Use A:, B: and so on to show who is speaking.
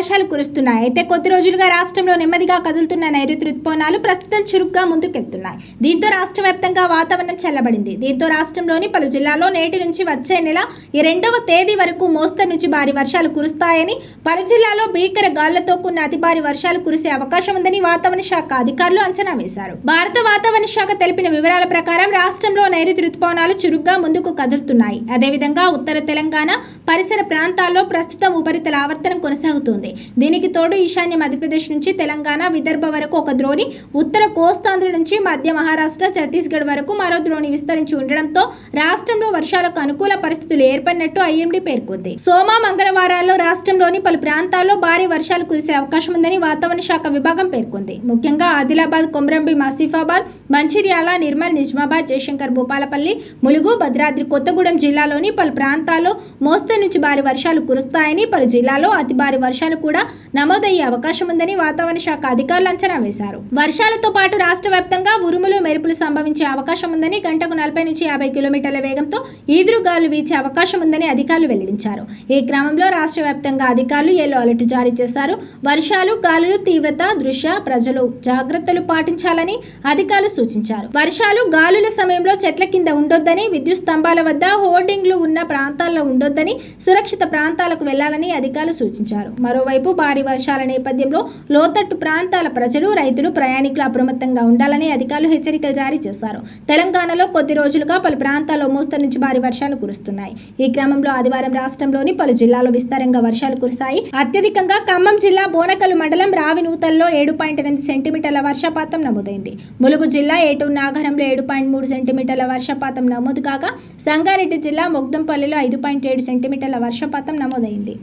A: వర్షాలు కురుస్తున్నాయి. అయితే కొద్ది రోజులుగా రాష్ట్రంలో నెమ్మదిగా కదులుతున్న నైరుతి రుతుపవనాలు ప్రస్తుతం చురుగ్గా ముందుకెళ్తున్నాయి. దీంతో రాష్ట్ర వ్యాప్తంగా వాతావరణం చల్లబడింది. దీంతో రాష్ట్రంలోని పలు జిల్లాల్లో నేటి నుంచి వచ్చే నెల 2వ తేదీ వరకు మోస్తరు నుంచి భారీ వర్షాలు కురుస్తాయని, పలు జిల్లాల్లో భీకర గాలులతో కూడిన అతి భారీ వర్షాలు కురిసే అవకాశం ఉందని వాతావరణ శాఖ అధికారులు అంచనా వేశారు. భారత వాతావరణ శాఖ తెలిపిన వివరాల ప్రకారం రాష్ట్రంలో నైరుతి రుతుపవనాలు చురుగ్గా ముందుకు కదులుతున్నాయి. అదేవిధంగా ఉత్తర తెలంగాణ పరిసర ప్రాంతాల్లో ప్రస్తుతం ఉపరితల ఆవర్తనం కొనసాగుతోంది. దీనికి తోడు ఈశాన్య మధ్యప్రదేశ్ నుంచి తెలంగాణ, విదర్భ వరకు ఒక ద్రోణి, ఉత్తర కోస్తాంధ్ర నుంచి మధ్య మహారాష్ట్ర, ఛత్తీస్గఢ్ వరకు మరో ద్రోణి విస్తరించి ఉండడంతో రాష్ట్రంలో వర్షాలకు అనుకూల పరిస్థితులు ఏర్పడినట్టు ఐఎండీ పేర్కొంది. సోమ, మంగళవారాల్లో రాష్ట్రంలోని పలు ప్రాంతాల్లో భారీ వర్షాలు కురిసే అవకాశం ఉందని వాతావరణ శాఖ విభాగం పేర్కొంది. ముఖ్యంగా ఆదిలాబాద్, కొమరంభీం, ఆసిఫాబాద్, మంచిర్యాల, నిర్మల్, నిజామాబాద్, జయశంకర్, భూపాలపల్లి, ములుగు, భద్రాద్రి కొత్తగూడెం జిల్లాలోని పలు ప్రాంతాల్లో మోస్తరు నుంచి భారీ వర్షాలు కురుస్తాయని, పలు జిల్లాల్లో అతి భారీ వర్షాలు కూడా నమోదయ్యే అవకాశం ఉందని వాతావరణ శాఖ అధికారులు అంచనా వేశారు. వర్షాలతో పాటు రాష్ట్ర వ్యాప్తంగా ఉరుములు, మెరుపులు సంభవించే అవకాశం ఉందని, గంటకు 40 నుంచి 50 కిలోమీటర్ల వేగంతో ఈదురుగాలు వీచే అవకాశం ఉందని అధికారులు వెల్లడించారు. ఈ క్రమంలో రాష్ట్ర వ్యాప్తంగా అధికారులు యెల్లో అలర్ట్ జారీ చేశారు. వర్షాలు, గాలులు తీవ్రత దృష్ట్యా ప్రజలు జాగ్రత్తలు పాటించాలని అధికారులు సూచించారు. వర్షాలు, గాలుల సమయంలో చెట్ల కింద ఉండొద్దని, విద్యుత్ స్తంభాల వద్ద హోర్డింగ్లు ఉన్న ప్రాంతాల్లో ఉండొద్దని, సురక్షిత ప్రాంతాలకు వెళ్లాలని అధికారులు సూచించారు. మరోవైపు భారీ వర్షాల నేపథ్యంలో లోతట్టు ప్రాంతాల ప్రజలు, రైతులు, ప్రయాణికులు అప్రమత్తంగా ఉండాలని అధికారులు హెచ్చరికలు జారీ చేశారు. తెలంగాణలో కొద్ది రోజులుగా పలు ప్రాంతాల్లో మోస్తరు నుంచి భారీ వర్షాలు కురుస్తున్నాయి. ఈ క్రమంలో ఆదివారం రాష్ట్రంలోని పలు జిల్లాల్లో విస్తారంగా వర్షాలు కురిశాయి. అత్యధికంగా ఖమ్మం జిల్లా బోనకల్ మండలం రావినూతల్లో 7.8 సెంటీమీటర్ల వర్షపాతం నమోదైంది. ములుగు జిల్లా ఏటూరు నాగరంలో 7.3 సెంటీమీటర్ల వర్షపాతం నమోదు కాగా, సంగారెడ్డి జిల్లా మొగ్దంపల్లిలో 5.7 సెంటీమీటర్ల వర్షపాతం నమోదైంది.